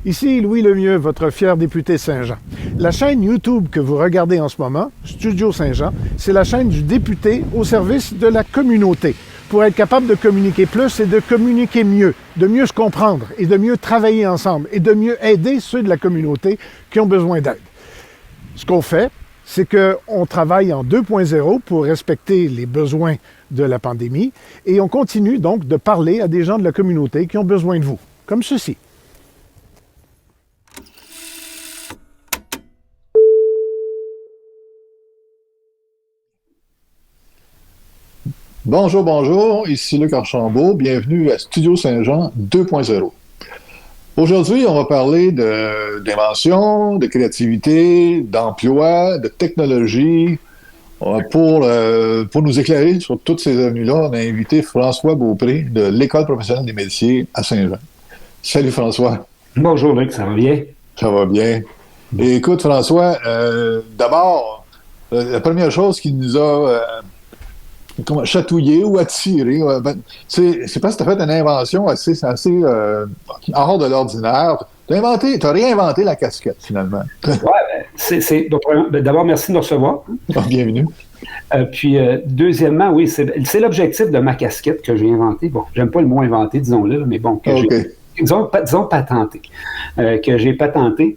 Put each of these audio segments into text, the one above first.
Ici Louis Lemieux, votre fier député Saint-Jean. La chaîne YouTube que vous regardez en ce moment, Studio Saint-Jean, c'est la chaîne du député au service de la communauté, pour être capable de communiquer plus et de communiquer mieux, de mieux se comprendre et de mieux travailler ensemble et de mieux aider ceux de la communauté qui ont besoin d'aide. Ce qu'on fait, c'est qu'on travaille en 2.0 pour respecter les besoins de la pandémie et on continue donc de parler à des gens de la communauté qui ont besoin de vous, comme ceci. Bonjour, ici Luc Archambault, bienvenue à Studio Saint-Jean 2.0. Aujourd'hui, on va parler d'invention, de créativité, d'emploi, de technologie. Pour nous éclairer sur toutes ces avenues-là, on a invité François Beaupré de l'École professionnelle des métiers à Saint-Jean. Salut François. Bonjour Luc, ça va bien? Ça va bien. Et écoute François, d'abord, la première chose qui nous a chatouillé ou attiré, c'est parce que tu as fait une invention assez hors de l'ordinaire. T'as réinventé la casquette, finalement. Ouais, donc, d'abord, merci de nous recevoir. Bienvenue. Puis, deuxièmement, oui, c'est l'objectif de ma casquette que j'ai inventée. Bon, j'aime pas le mot inventé, disons-le, mais bon, disons patenté, que j'ai patenté.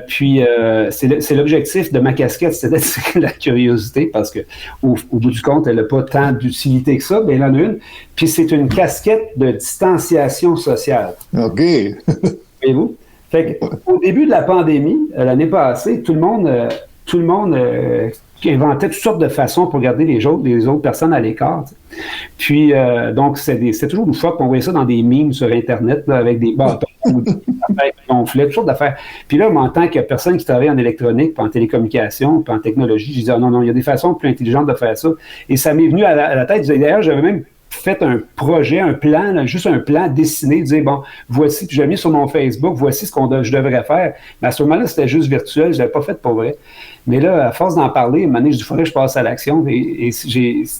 Puis, c'est l'objectif de ma casquette, c'est d'attirer la curiosité, parce que au bout du compte, elle n'a pas tant d'utilité que ça, mais elle en a une. Puis, c'est une casquette de distanciation sociale. OK. Voyez-vous? Fait qu'au début de la pandémie, l'année passée, tout le monde inventait toutes sortes de façons pour garder les autres personnes à l'écart. Puis, donc, c'est toujours une fois qu'on voyait ça dans des memes sur Internet, là, avec des bâtons ou des affaires qui gonflaient, toutes sortes d'affaires. Puis là, en tant que personne qui travaille en électronique, puis en télécommunication, puis en technologie, je disais, non, il y a des façons plus intelligentes de faire ça. Et ça m'est venu à la tête. D'ailleurs, j'avais même fait un projet, un plan, là, juste un plan dessiné, dire, bon, voici, puis j'ai mis sur mon Facebook, voici ce je devrais faire. Mais à ce moment-là, c'était juste virtuel, je ne l'avais pas fait pour vrai. Mais là, à force d'en parler, à un moment donné, je dis, il faudrait que je passe à l'action. Et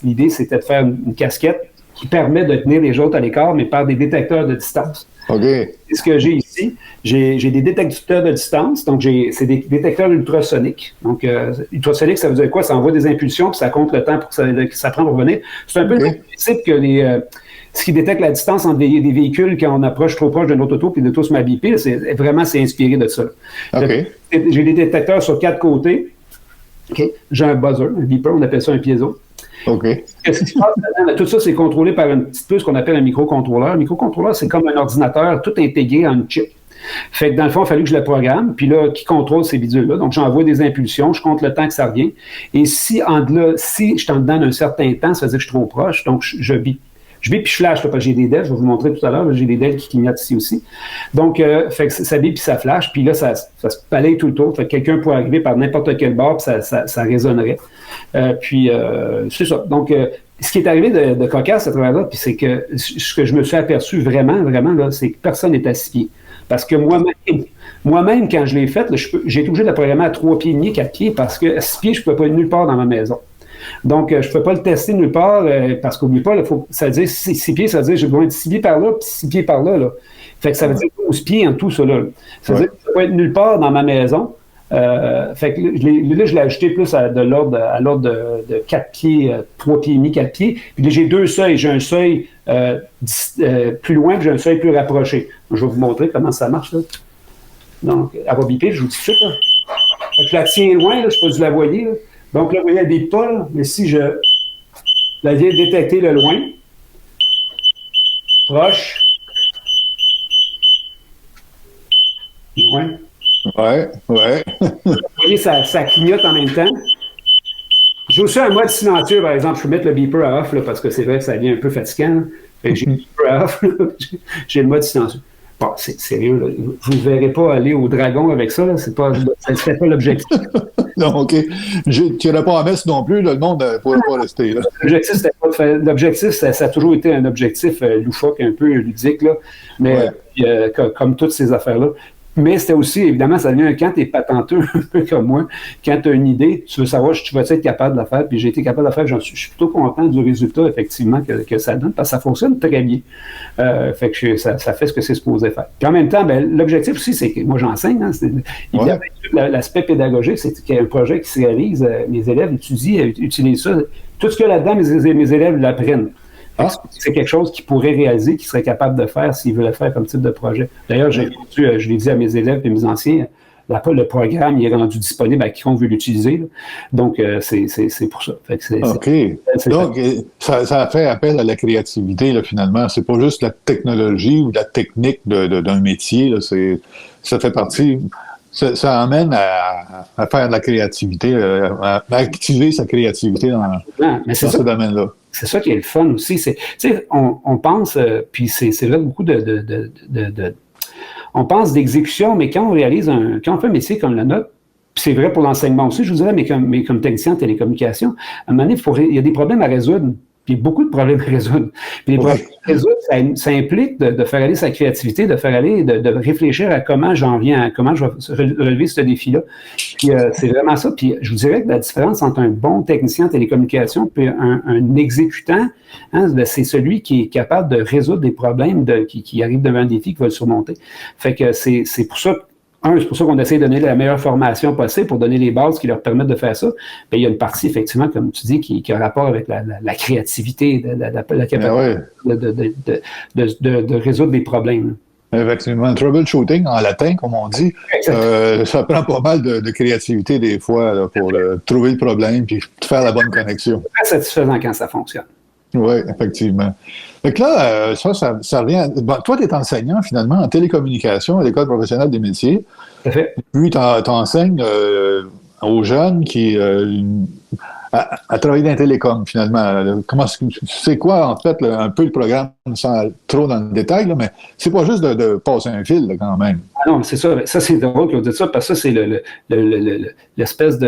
l'idée, c'était de faire une casquette qui permet de tenir les autres à l'écart, mais par des détecteurs de distance. OK. Et ce que j'ai ici, j'ai des détecteurs de distance, donc c'est des détecteurs ultrasoniques. Donc, ultrasonique, ça veut dire quoi? Ça envoie des impulsions, puis ça compte le temps que ça prend pour revenir. C'est un peu le même principe que ce qui détecte la distance entre des véhicules quand on approche trop proche de notre auto, puis de tous m'habiter, c'est inspiré de ça. Okay. J'ai des détecteurs sur 4 côtés. Okay. J'ai un buzzer, un beeper, on appelle ça un piezo. OK. Qu'est-ce qui se passe là-dedans? Tout ça, c'est contrôlé par une petite puce qu'on appelle un microcontrôleur. Un microcontrôleur, c'est comme un ordinateur tout intégré en une chip. Fait que dans le fond, il a fallu que je le programme, puis là, qui contrôle ces bidules-là. Donc, j'envoie des impulsions, je compte le temps que ça revient. Et si je suis en dedans d'un certain temps, ça veut dire que je suis trop proche, donc je bip. Je bip puis je flash, là, parce que j'ai des DEL, je vais vous montrer tout à l'heure, j'ai des DEL qui clignotent ici aussi. Donc, fait que ça bip puis ça flash, puis là, ça se balaye tout le tour. Fait que quelqu'un peut arriver par n'importe quel bord, puis ça résonnerait. Puis, c'est ça. Donc, ce qui est arrivé de cocasse à travers là, puis c'est que ce que je me suis aperçu vraiment, là, c'est que personne n'est à 6 pieds. Parce que moi-même, quand je l'ai fait, j'ai été obligé de la programmer à 3 pieds et demi, 4 pieds, parce que à 6 pieds, je ne pouvais pas être nulle part dans ma maison. Donc, je ne peux pas le tester nulle part, parce qu'oublie pas, ça veut dire 6 pieds, ça veut dire j'ai besoin de 6 pieds par là, puis 6 pieds par là, là. Fait que ça veut dire 12 pieds en tout, ça, là. Ça veut dire que je ne peux pas être nulle part dans ma maison. Fait que là, je l'ai ajouté plus de l'ordre de 4 pieds, 3 pieds et demi, 4 pieds. Puis là, j'ai 2 seuils. J'ai un seuil plus loin, puis j'ai un seuil plus rapproché. Je vais vous montrer comment ça marche, là. Donc, elle va biper, je vous dis tout de suite, là. Fait que je la tiens loin, là, je ne sais pas si vous la voyez, là. Donc là, vous voyez, elle ne bip pas, là, mais si je la viens détecter le loin, proche, loin. Ouais. Vous voyez, ça clignote en même temps. J'ai aussi un mode silencieux, par exemple. Je peux mettre le beeper à off, là, parce que c'est vrai que ça devient un peu fatigant. Fait que j'ai le beeper à off, là. J'ai le mode silencieux. Bon, c'est sérieux, là. Vous ne verrez pas aller au dragon avec ça, là. C'était pas l'objectif. Non, OK. Tu n'aurais pas à messe non plus, là, le monde ne pourrait pas rester. Là. L'objectif, ça a toujours été un objectif loufoque, un peu ludique, là. Mais comme toutes ces affaires-là. Mais c'était aussi, évidemment, ça devient quand tu es patenteux, un peu comme moi, quand tu as une idée, tu veux savoir si tu vas être capable de la faire, puis j'ai été capable de la faire, je suis plutôt content du résultat, effectivement, que ça donne, parce que ça fonctionne très bien. Fait que ça fait ce que c'est supposé faire. Puis en même temps, ben, l'objectif aussi, c'est que moi j'enseigne, hein, l'aspect pédagogique, c'est qu'il y a un projet qui se réalise, mes élèves utilisent ça. Tout ce qu'il y a là-dedans, mes élèves l'apprennent. C'est quelque chose qu'ils pourraient réaliser, qu'ils seraient capables de faire s'ils veulent le faire comme type de projet. D'ailleurs, je l'ai dit à mes élèves et mes anciens, le programme il est rendu disponible à quiconque veut l'utiliser. Là. Donc, c'est pour ça. Fait que OK. Donc, ça fait appel à la créativité, là, finalement. C'est pas juste la technologie ou la technique d'un métier. Là. Ça fait partie... Ça amène à faire de la créativité, à activer sa créativité dans ce domaine-là. C'est ça qui est le fun aussi. On pense, puis c'est là beaucoup on pense d'exécution, mais quand on réalise quand on fait un métier comme le nôtre, puis c'est vrai pour l'enseignement aussi, je vous dirais, mais comme technicien en télécommunication, à un moment donné, il y a des problèmes à résoudre. Puis beaucoup de problèmes à résoudre. Puis les problèmes à résoudre, ça implique de faire aller sa créativité, de faire aller, de réfléchir à comment je vais relever ce défi-là. Puis c'est vraiment ça. Puis je vous dirais que la différence entre un bon technicien en télécommunication et un exécutant, hein, c'est celui qui est capable de résoudre des problèmes qui arrivent devant un défi, qui va le surmonter. Fait que c'est pour ça c'est pour ça qu'on essaie de donner la meilleure formation possible pour donner les bases qui leur permettent de faire ça. Bien, il y a une partie, effectivement, comme tu dis, qui a rapport avec la créativité, la capacité de résoudre des problèmes. Effectivement, troubleshooting en latin, comme on dit, ça prend pas mal de créativité des fois là, pour trouver le problème et faire la bonne connexion. C'est très satisfaisant quand ça fonctionne. Oui, effectivement. Donc là, ça revient... Bon, toi, tu es enseignant, finalement, en télécommunication à l'École professionnelle des métiers. Tout à fait. Puis, tu enseignes aux jeunes qui... à travailler dans les télécoms, finalement. C'est quoi, en fait, un peu le programme, sans trop dans le détail, là, mais c'est pas juste de passer un fil, là, quand même. Ah non, c'est ça. Ça, c'est drôle que vous dites ça, parce que ça, c'est l'espèce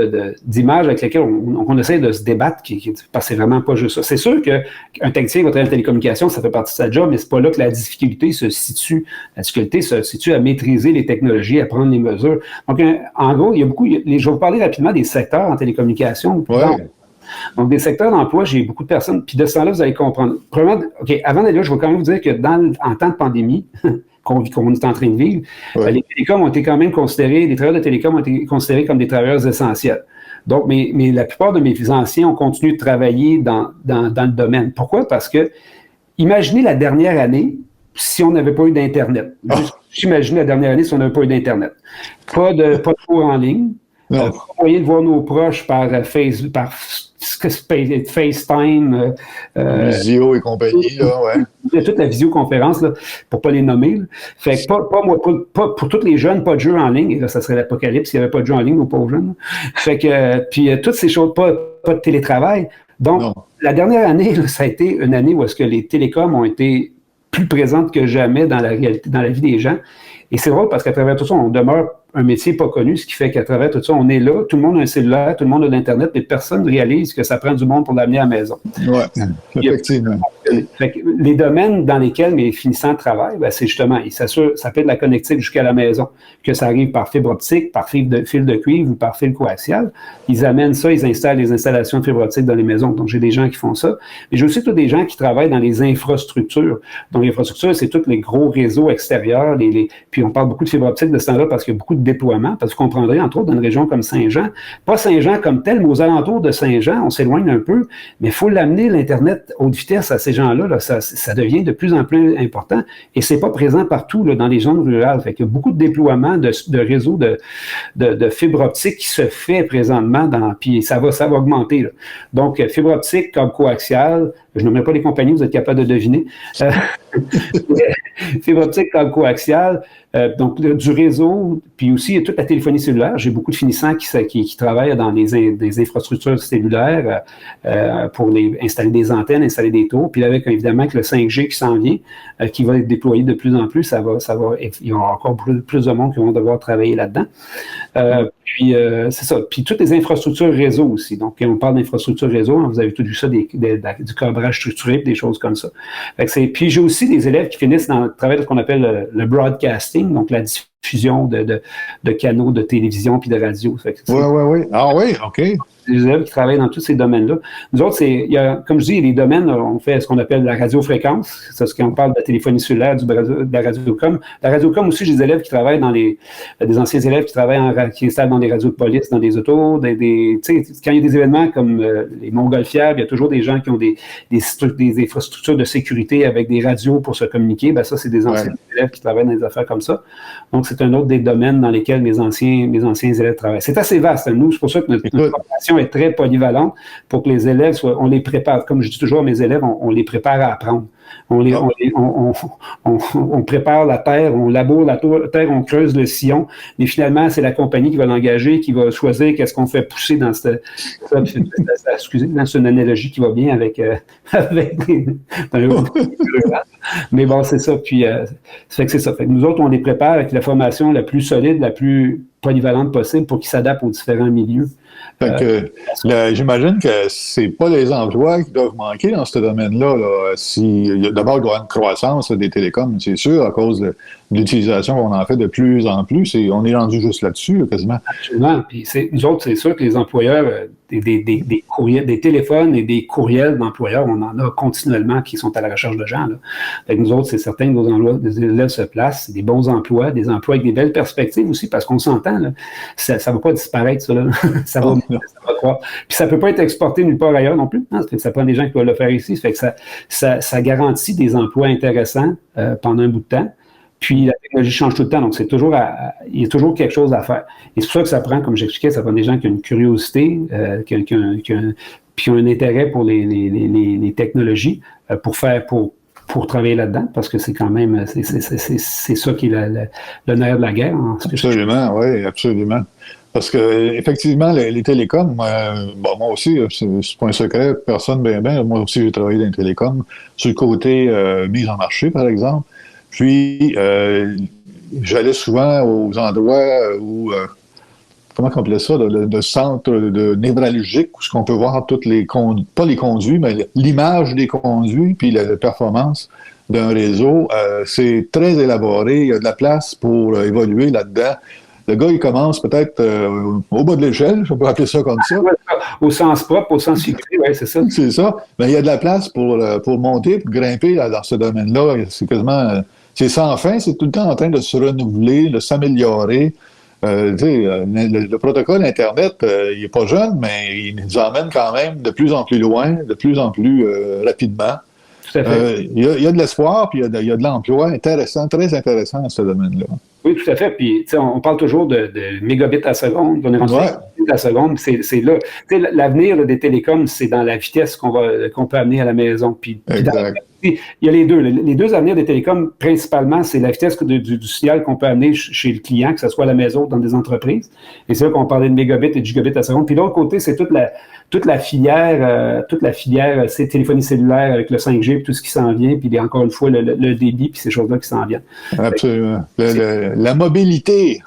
d'image avec laquelle on essaie de se débattre, parce que c'est vraiment pas juste ça. C'est sûr qu'un technicien qui va travailler en télécommunication, ça fait partie de sa job, mais c'est pas là que la difficulté se situe. La difficulté se situe à maîtriser les technologies, à prendre les mesures. Donc, en gros, je vais vous parler rapidement des secteurs en télécommunication. Donc, des secteurs d'emploi, j'ai beaucoup de personnes, puis de ce temps-là, vous allez comprendre. Premièrement, OK, avant d'aller là, je vais quand même vous dire que en temps de pandémie, qu'on est en train de vivre, les télécoms ont été quand même considérés, les travailleurs de télécom ont été considérés comme des travailleurs essentiels. Donc, mais la plupart de mes anciens ont continué de travailler dans le domaine. Pourquoi? Parce que, imaginez la dernière année, si on n'avait pas eu d'Internet. J'imaginez la dernière année si on n'avait pas eu d'Internet. Pas de cours en ligne. Pas moyen de voir nos proches par FaceTime. Visio et compagnie, là, ouais. Toute la visioconférence, là, pour pas les nommer. Là. Fait que pas pour tous les jeunes, pas de jeux en ligne. Et là, ça serait l'apocalypse s'il n'y avait pas de jeux en ligne, nos pauvres jeunes. Fait que, puis toutes ces choses, pas de télétravail. Donc, la dernière année, là, ça a été une année où est-ce que les télécoms ont été plus présentes que jamais dans la réalité, dans la vie des gens. Et c'est drôle parce qu'à travers tout ça, on demeure un métier pas connu, ce qui fait qu'à travers tout ça, on est là, tout le monde a un cellulaire, tout le monde a l'Internet, mais personne ne réalise que ça prend du monde pour l'amener à la maison. Oui, effectivement. Fait que les domaines dans lesquels mes finissants travaillent, ben, c'est justement, ils s'assurent, ça peut être la connectique jusqu'à la maison, que ça arrive par fibre optique, par fil de cuivre ou par fil coaxial. Ils amènent ça, ils installent les installations de fibre optique dans les maisons. Donc, j'ai des gens qui font ça. Mais j'ai aussi tous des gens qui travaillent dans les infrastructures. Donc, l'infrastructure, c'est tous les gros réseaux extérieurs. Puis, on parle beaucoup de fibre optique de ce temps-là parce qu'il y a beaucoup de déploiements. Parce que vous comprendrez, entre autres, dans une région comme Saint-Jean, pas Saint-Jean comme tel, mais aux alentours de Saint-Jean, on s'éloigne un peu, mais il faut l'amener, l'Internet, haute vitesse à ces gens-là. Là, ça devient de plus en plus important et c'est pas présent partout là, dans les zones rurales. Fait qu'il y a beaucoup de déploiements de réseaux de fibre optique qui se fait présentement, puis ça va augmenter. Là. Donc, fibre optique, câble coaxial, je ne nommerai pas les compagnies, vous êtes capable de deviner. Fibre optique, câble coaxial, donc du réseau, puis aussi toute la téléphonie cellulaire. J'ai beaucoup de finissants qui travaillent dans des infrastructures cellulaires pour installer des antennes, installer des tours. Puis avec évidemment avec le 5G qui s'en vient, qui va être déployé de plus en plus, il y aura encore plus de monde qui vont devoir travailler là-dedans. Puis c'est ça. Puis toutes les infrastructures réseau aussi. Donc, quand on parle d'infrastructures réseau, vous avez tout vu ça, du câblage structuré, des choses comme ça. Puis j'ai aussi des élèves qui finissent dans le travail de ce qu'on appelle le broadcasting, donc la diffusion fusion de canaux de télévision puis de radio. Oui. Ah oui, OK. Les élèves qui travaillent dans tous ces domaines-là. Nous autres, comme je dis, les domaines, on fait ce qu'on appelle la radiofréquence. C'est ce qu'on parle de la téléphonie cellulaire, de la radiocom. La radiocom aussi, j'ai des élèves qui travaillent des anciens élèves qui travaillent qui installent dans des radios de police, dans des autos, quand il y a des événements comme les Montgolfières, il y a toujours des gens qui ont des infrastructures de sécurité avec des radios pour se communiquer. Ben ça, c'est des anciens élèves qui travaillent dans des affaires comme ça. Donc, c'est un autre des domaines dans lesquels mes anciens élèves travaillent. C'est assez vaste. Nous, c'est pour ça que notre formation est très polyvalente pour que les élèves on les prépare. Comme je dis toujours à mes élèves, on les prépare à apprendre. On prépare la terre, on laboure la terre, on creuse le sillon, mais finalement, c'est la compagnie qui va l'engager, qui va choisir qu'est-ce qu'on fait pousser dans cette... Excusez, c'est une analogie qui va bien avec mais bon, c'est ça. Puis, c'est ça. Fait que nous autres, on les prépare avec la formation la plus solide, la plus polyvalente possible pour qu'ils s'adaptent aux différents milieux. J'imagine que c'est pas les emplois qui doivent manquer dans ce domaine-là. D'abord, il doit y avoir une croissance des télécoms, c'est sûr, à cause de l'utilisation qu'on en fait de plus en plus. On est rendu juste là-dessus, quasiment. Absolument. Puis nous autres, c'est sûr que les employeurs, des courriels, des téléphones et des courriels d'employeurs, on en a continuellement qui sont à la recherche de gens. Là. Fait que nous autres, c'est certain que nos élèves se placent, c'est des bons emplois, des emplois avec des belles perspectives aussi, parce qu'on s'entend, là, ça ne va pas disparaître, ça. Là. ça va croître. Puis ça ne peut pas être exporté nulle part ailleurs non plus. Hein? Ça fait que ça prend des gens qui doivent le faire ici. Ça fait que ça garantit des emplois intéressants pendant un bout de temps. Puis la technologie change tout le temps, donc il y a toujours quelque chose à faire. Et c'est pour ça que ça prend, comme j'expliquais, ça prend des gens qui ont une curiosité, qui ont un intérêt pour les technologies pour travailler là-dedans, parce que c'est quand même c'est ça qui est le nerf de la guerre. Hein, absolument, oui, absolument. Parce que effectivement, les télécoms, moi aussi, c'est pas un secret, personne bien. Moi aussi, j'ai travaillé dans les télécoms, sur le côté mise en marché, par exemple. Puis, j'allais souvent aux endroits où, comment on appelait ça, de centres névralgiques, où ce qu'on peut voir toutes pas les conduits, mais l'image des conduits, puis la performance d'un réseau. C'est très élaboré, il y a de la place pour évoluer là-dedans. Le gars, il commence peut-être au bas de l'échelle, je peux appeler ça comme ça. Au sens propre, au sens figuré, oui, c'est ça. C'est ça. Mais il y a de la place pour monter, pour grimper dans ce domaine-là. C'est quasiment... c'est sans fin, c'est tout le temps en train de se renouveler, de s'améliorer. Le protocole Internet, il n'est pas jeune, mais il nous emmène quand même de plus en plus loin, de plus en plus rapidement. Tout à fait. Il y a de l'espoir, puis il y a de l'emploi intéressant, très intéressant dans ce domaine-là. Oui, tout à fait. Puis, on parle toujours de mégabits à seconde. On est rendu mégabits à seconde. C'est là. L'avenir des télécoms, c'est dans la vitesse qu'on peut amener à la maison. Puis il y a les deux. Les deux avenirs des télécoms, principalement, c'est la vitesse du signal qu'on peut amener chez le client, que ce soit à la maison ou dans des entreprises. Et c'est là qu'on parlait de mégabits et de gigabits à seconde. Puis de l'autre côté, c'est toute la filière, c'est téléphonie cellulaire avec le 5G et tout ce qui s'en vient. Puis encore une fois, le débit puis ces choses-là qui s'en viennent. Absolument. La mobilité.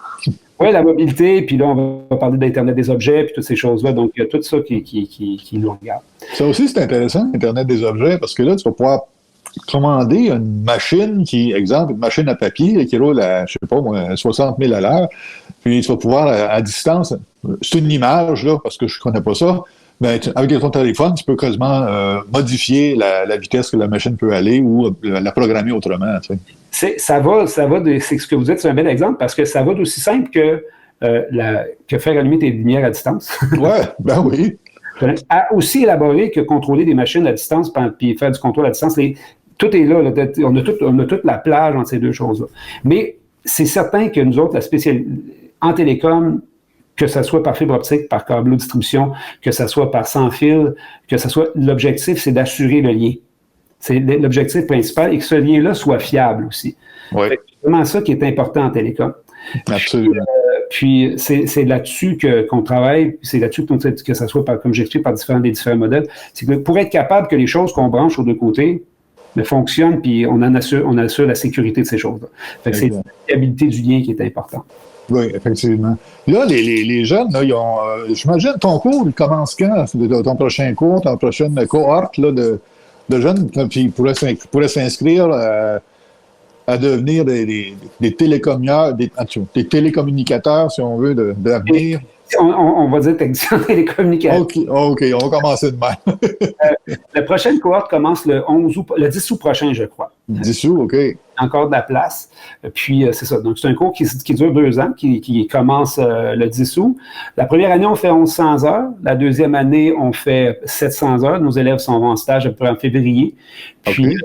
Oui, la mobilité, puis là, on va parler d'Internet des objets, puis toutes ces choses-là. Donc, il y a tout ça qui nous regarde. Ça aussi, c'est intéressant, Internet des objets, parce que là, tu vas pouvoir commander une machine une machine à papier qui roule à, je sais pas moi, 60 000 à l'heure, puis tu vas pouvoir, à distance, c'est une image, là, parce que je connais pas ça, mais avec ton téléphone, tu peux quasiment modifier la vitesse que la machine peut aller ou la programmer autrement, tu sais. C'est ce que vous dites, c'est un bel exemple, parce que ça va d'aussi simple que faire allumer tes lumières à distance. Ouais, ben oui. Aussi élaboré que contrôler des machines à distance puis faire du contrôle à distance. Tout est là, on a toute la plage entre ces deux choses-là. Mais c'est certain que nous autres, en télécom, que ce soit par fibre optique, par câble de distribution, que ce soit par sans fil, l'objectif, c'est d'assurer le lien. C'est l'objectif principal et que ce lien-là soit fiable aussi. Oui. C'est vraiment ça qui est important en télécom. Absolument. Puis c'est là-dessus qu'on travaille, c'est là-dessus que ça soit, comme j'explique, par des différents modèles. C'est que pour être capable que les choses qu'on branche aux deux côtés fonctionnent, puis on assure la sécurité de ces choses-là. Fait que c'est la fiabilité du lien qui est importante. Oui, effectivement. Là, les jeunes, là, ils ont, j'imagine, ton cours, il commence quand? Ton prochain cours, ton prochaine cohorte là, de jeunes qui pourraient s'inscrire à devenir des télécommunicateurs, si on veut, d'avenir. On va dire technicien télécommunication. OK, on va commencer de même. La prochaine cohorte commence le 10 août prochain, je crois. 10 août, OK. Encore de la place. Puis, c'est ça. Donc, c'est un cours qui dure 2 ans, qui commence le 10 août. La première année, on fait 1100 heures. La deuxième année, on fait 700 heures. Nos élèves vont en stage à peu près en février. Puis, ils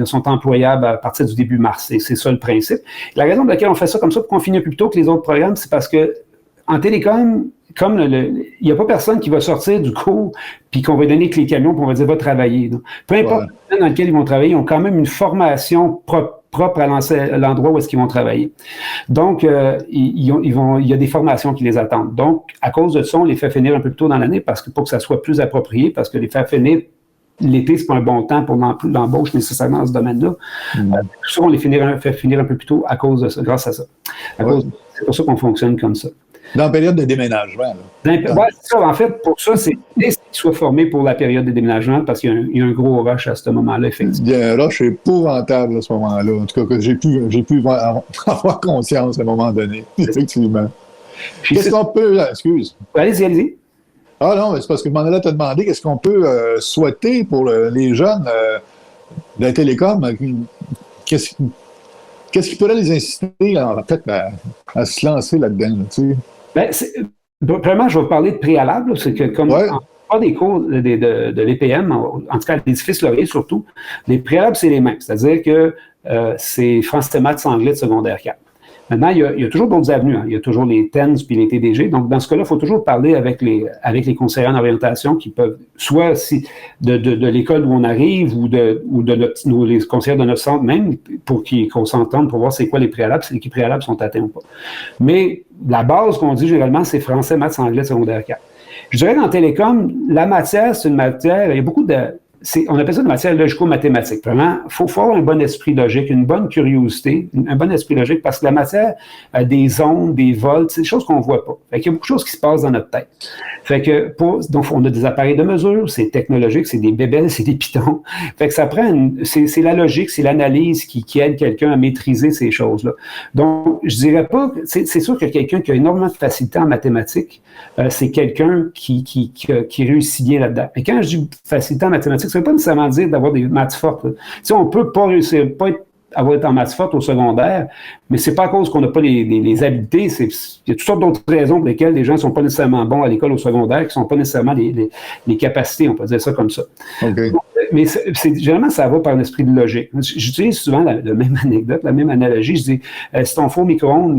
sont employables à partir du début mars. C'est ça le principe. La raison pour laquelle on fait ça comme ça, pour qu'on finisse plus tôt que les autres programmes, c'est parce que en télécom, comme il n'y a pas personne qui va sortir du cours puis qu'on va donner que les camions puis on va dire va travailler. Donc, peu importe dans lequel ils vont travailler, ils ont quand même une formation propre à l'endroit où est-ce qu'ils vont travailler. Donc, il y a des formations qui les attendent. Donc, à cause de ça, on les fait finir un peu plus tôt dans l'année parce que pour que ça soit plus approprié, parce que les faire finir l'été, c'est pas un bon temps pour l'embauche nécessairement dans ce domaine-là. Tout ça, on les fait finir un peu plus tôt à cause de ça, grâce à ça. C'est pour ça qu'on fonctionne comme ça. Dans la période de déménagement. Oui, c'est ça. En fait, pour ça, c'est qu'ils soient formés pour la période de déménagement parce qu'il y a un gros rush à ce moment-là, effectivement. Il y a un rush épouvantable à ce moment-là. En tout cas, que j'ai pu avoir conscience à un moment donné, effectivement. Qu'est-ce qu'on peut... Excuse. Allez-y. Ah non, mais c'est parce que je m'en allais te demander qu'est-ce qu'on peut souhaiter pour les jeunes de la télécom. Qu'est-ce qui pourrait les inciter, en fait, à se lancer là-dedans, tu sais? Premièrement, je vais vous parler de préalable. C'est que comme en des cours de l'EPM, en tout cas l'édifice Laurier surtout, les préalables, c'est les mêmes. C'est-à-dire que c'est français, maths, anglais de secondaire 4. Maintenant, il y a toujours d'autres avenues. Il y a toujours les TENS puis les TDG. Donc, dans ce cas-là, il faut toujours parler avec les conseillers en orientation qui peuvent, soit de l'école où on arrive ou les conseillers de notre centre même, pour qu'on s'entende pour voir c'est quoi les préalables, si les préalables sont atteints ou pas. Mais la base qu'on dit généralement, c'est français, maths, anglais, secondaire 4. Je dirais dans télécom, la matière, c'est une matière, il y a beaucoup de... on appelle ça de matière logico-mathématique. Vraiment, il faut avoir un bon esprit logique, une bonne curiosité, un bon esprit logique, parce que la matière a des ondes, des volts, c'est des choses qu'on ne voit pas. Fait qu'il y a beaucoup de choses qui se passent dans notre tête. Fait que donc, on a des appareils de mesure, c'est technologique, c'est des bébelles, c'est des pitons. Fait que ça prend c'est la logique, c'est l'analyse qui aide quelqu'un à maîtriser ces choses-là. Donc, je dirais pas, c'est sûr que quelqu'un qui a énormément de facilité en mathématiques, c'est quelqu'un qui réussit bien là-dedans. Et quand je dis facilité en mathématiques, ça ne veut pas nécessairement dire d'avoir des maths fortes. Tu sais, on peut pas réussir, avoir été en maths fortes au secondaire, mais c'est pas à cause qu'on n'a pas les habiletés. Il y a toutes sortes d'autres raisons pour lesquelles les gens ne sont pas nécessairement bons à l'école au secondaire, qui ne sont pas nécessairement les capacités, on peut dire ça comme ça. Okay. Mais généralement, ça va par un esprit de logique. J'utilise souvent la même anecdote, la même analogie. Je dis, si ton four micro-ondes,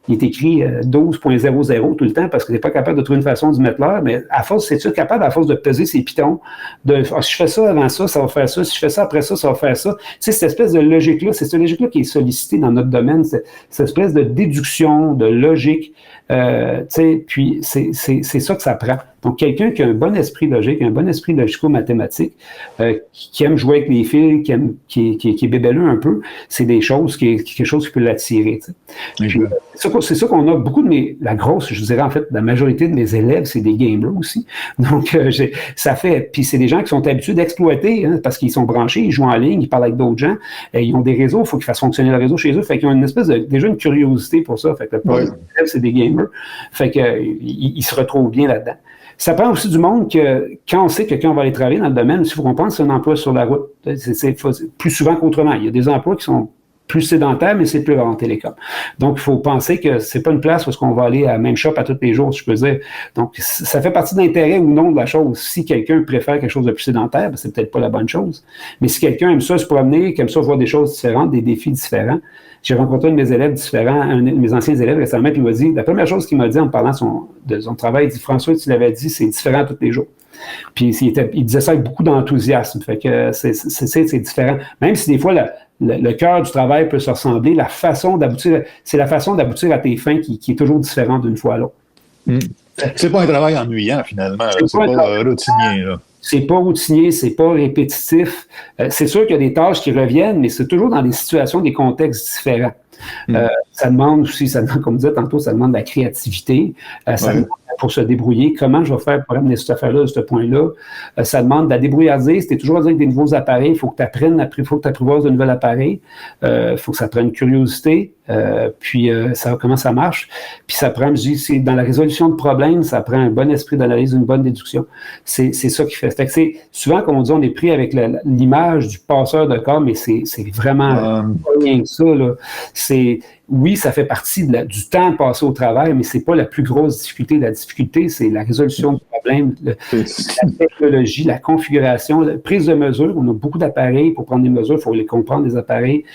il est écrit 12.00 tout le temps parce que tu n'es pas capable de trouver une façon de mettre l'heure, mais à force, c'est-tu capable, à force de peser ces pitons, si je fais ça avant ça, ça va faire ça, si je fais ça après ça, ça va faire ça. Tu sais, cette espèce de logique-là, c'est cette logique-là qui est sollicitée dans notre domaine, cette espèce de déduction, de logique, tu sais, puis c'est ça que ça prend. Donc, quelqu'un qui a un bon esprit logique, un bon esprit logico-mathématique, qui aime jouer avec les fils, qui est bébelleux un peu, c'est quelque chose qui peut l'attirer. C'est ça qu'on a beaucoup la grosse, je dirais en fait, la majorité de mes élèves, c'est des gamers aussi. Donc, ça fait, puis c'est des gens qui sont habitués d'exploiter, parce qu'ils sont branchés, ils jouent en ligne, ils parlent avec d'autres gens, ils ont des réseaux, il faut qu'ils fassent fonctionner le réseau chez eux, fait qu'ils ont une espèce déjà une curiosité pour ça, fait que les élèves, c'est des gamers, fait qu'ils se retrouvent bien là-dedans. Ça prend aussi du monde que, quand on sait que quelqu'un va aller travailler dans le domaine, il faut qu'on pense à un emploi sur la route. C'est plus souvent qu'autrement. Il y a des emplois qui sont plus sédentaires, mais c'est plus rare en télécom. Donc, il faut penser que c'est pas une place où est-ce qu'on va aller à la même shop à tous les jours, si je peux dire. Donc, ça fait partie de l'intérêt ou non de la chose. Si quelqu'un préfère quelque chose de plus sédentaire, ben, c'est peut-être pas la bonne chose. Mais si quelqu'un aime ça se promener, qui aime ça voir des choses différentes, des défis différents, j'ai rencontré un de mes élèves différents, un de mes anciens élèves récemment, puis il m'a dit, la première chose qu'il m'a dit en parlant de son travail, il dit, François, tu l'avais dit, c'est différent tous les jours. Puis il disait ça avec beaucoup d'enthousiasme. Fait que c'est différent. Même si des fois, le cœur du travail peut se ressembler, c'est la façon d'aboutir à tes fins qui est toujours différente d'une fois à l'autre. C'est pas un travail ennuyant, finalement. C'est pas routinier, là. C'est pas routinier, c'est pas répétitif. C'est sûr qu'il y a des tâches qui reviennent, mais c'est toujours dans des situations, des contextes différents. Ça demande aussi, comme je disais tantôt, ça demande de la créativité, ça demande pour se débrouiller. Comment je vais faire pour amener cette affaire-là de ce point-là? Ça demande de la débrouillardise. Tu es toujours avec des nouveaux appareils. Il faut que tu apprennes, il faut que tu apprivoises de nouveaux appareils. Il faut que ça prenne curiosité. Comment ça marche. Puis ça prend, je dis, c'est dans la résolution de problèmes, ça prend un bon esprit d'analyse, une bonne déduction. C'est ça qui fait. Fait que c'est souvent, comme on dit, on est pris avec l'image du passeur de corps, mais c'est vraiment pas rien que ça, là. Oui, ça fait partie du temps passé au travail, mais c'est pas la plus grosse difficulté. La difficulté, c'est la résolution du problème, la technologie, la configuration, la prise de mesure. On a beaucoup d'appareils pour prendre des mesures, il faut les comprendre, les appareils.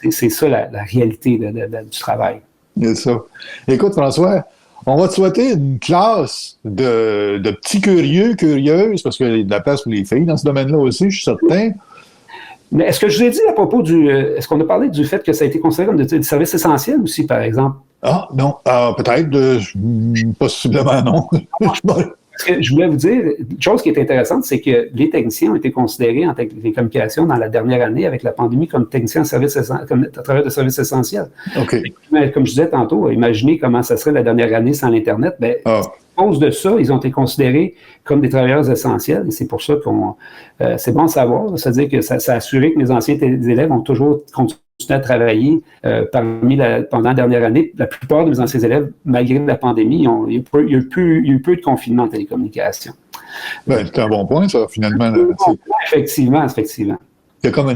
C'est ça la réalité du travail. C'est ça. Écoute, François, on va te souhaiter une classe de petits curieux, curieuses, parce qu'il y a de la place pour les filles dans ce domaine-là aussi, je suis certain. Mais est-ce que je vous ai dit à propos est-ce qu'on a parlé du fait que ça a été considéré comme des services essentiels aussi, par exemple? Ah, non. Peut-être. Possiblement, non. Parce que je voulais vous dire, une chose qui est intéressante, c'est que les techniciens ont été considérés en télécommunications dans la dernière année avec la pandémie comme techniciens comme travailleurs de services essentiels. OK. Mais comme je disais tantôt, imaginez comment ça serait la dernière année sans l'Internet. À cause de ça, ils ont été considérés comme des travailleurs essentiels et c'est pour ça c'est bon de savoir. C'est-à-dire que ça a assuré que mes anciens élèves ont toujours continué à travailler pendant la dernière année. La plupart de mes anciens élèves, malgré la pandémie, il y a eu peu de confinement en télécommunications. C'est un bon point, ça, finalement. Effectivement. Il y a comme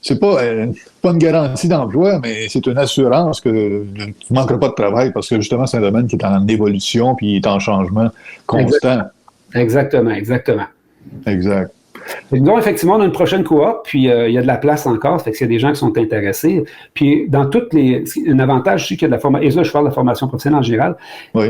c'est pas une garantie d'emploi, mais c'est une assurance que tu ne manqueras pas de travail parce que justement, c'est un domaine qui est en évolution puis il est en changement constant. Exactement. Exact. Nous, effectivement, on a une prochaine cohorte, puis il y a de la place encore, fait que s'il y a des gens qui sont intéressés. Puis dans un avantage aussi qu'il y a de la formation, et là, je parle de la formation professionnelle en général. Oui.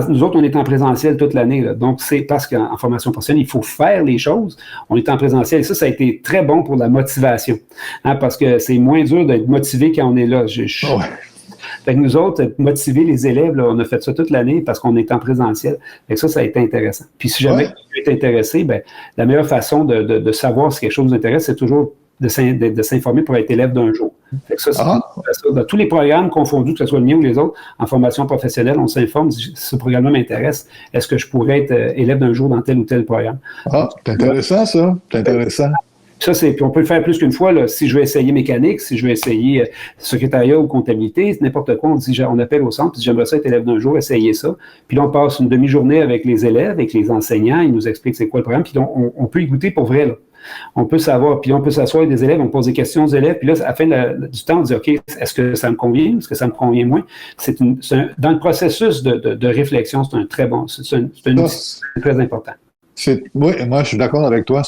Nous autres, on est en présentiel toute l'année, là. Donc c'est parce qu'en formation professionnelle, il faut faire les choses. On est en présentiel et ça a été très bon pour la motivation, parce que c'est moins dur d'être motivé quand on est là. Fait que nous autres, motiver les élèves, là, on a fait ça toute l'année parce qu'on est en présentiel. Fait que ça a été intéressant. Puis si jamais tu es intéressé, la meilleure façon de savoir si quelque chose vous intéresse, c'est toujours de s'informer pour être élève d'un jour. Fait que ça, dans tous les programmes confondus, que ce soit le mien ou les autres, en formation professionnelle, on s'informe si ce programme-là m'intéresse. Est-ce que je pourrais être élève d'un jour dans tel ou tel programme? C'est intéressant, ça. C'est intéressant. Puis on peut le faire plus qu'une fois. Là. Si je veux essayer mécanique, si je veux essayer secrétariat ou comptabilité, n'importe quoi, on appelle au centre, puis j'aimerais ça être élève d'un jour, essayer ça. Puis là, on passe une demi-journée avec les élèves, avec les enseignants, ils nous expliquent c'est quoi le programme, puis là, on peut y goûter pour vrai. Là. On peut savoir, puis on peut s'asseoir avec des élèves, on pose des questions aux élèves, puis là, à la fin du temps, on dit, OK, est-ce que ça me convient? Est-ce que ça me convient moins? Dans le processus de réflexion, c'est un très bon, c'est très important. Oui, moi, je suis d'accord avec toi.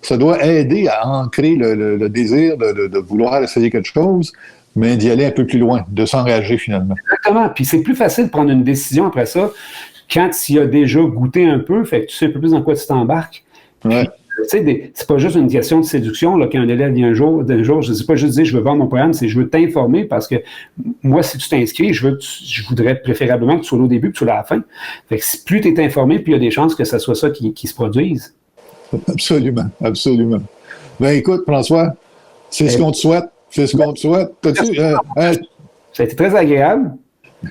Ça doit aider à ancrer le désir de vouloir essayer quelque chose, mais d'y aller un peu plus loin, de s'engager finalement. Exactement. Puis c'est plus facile de prendre une décision après ça quand tu y as déjà goûté un peu, fait que tu sais un peu plus dans quoi tu t'embarques. Ouais. C'est pas juste une question de séduction. Là, quand un élève vient d'un jour, je ne sais pas juste dire je veux vendre mon programme, c'est je veux t'informer parce que moi, si tu t'inscris, je voudrais préférablement que tu sois là au début et que tu sois à la fin. Fait que plus tu es informé, plus il y a des chances que ça soit ça qui se produise. Absolument. Ben écoute, François, c'est ce qu'on te souhaite. Ça a été très agréable. Ça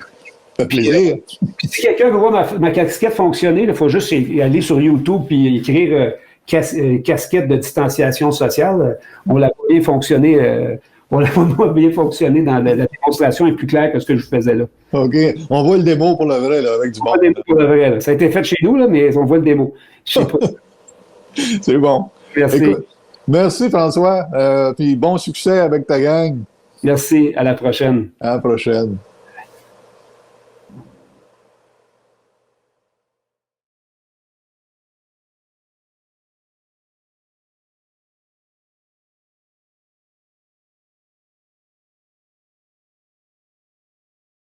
fait plaisir. Puis si quelqu'un veut voir ma casquette fonctionner, il faut juste aller sur YouTube et écrire casquette de distanciation sociale. On l'a bien fonctionné. Dans la démonstration est plus claire que ce que je faisais là. OK. On voit le démo pour le vrai, là, avec du bon. Ça a été fait chez nous, là, mais on voit le démo. Je sais pas. C'est bon. Merci. Écoute, merci, François. Puis bon succès avec ta gang. Merci. À la prochaine. À la prochaine.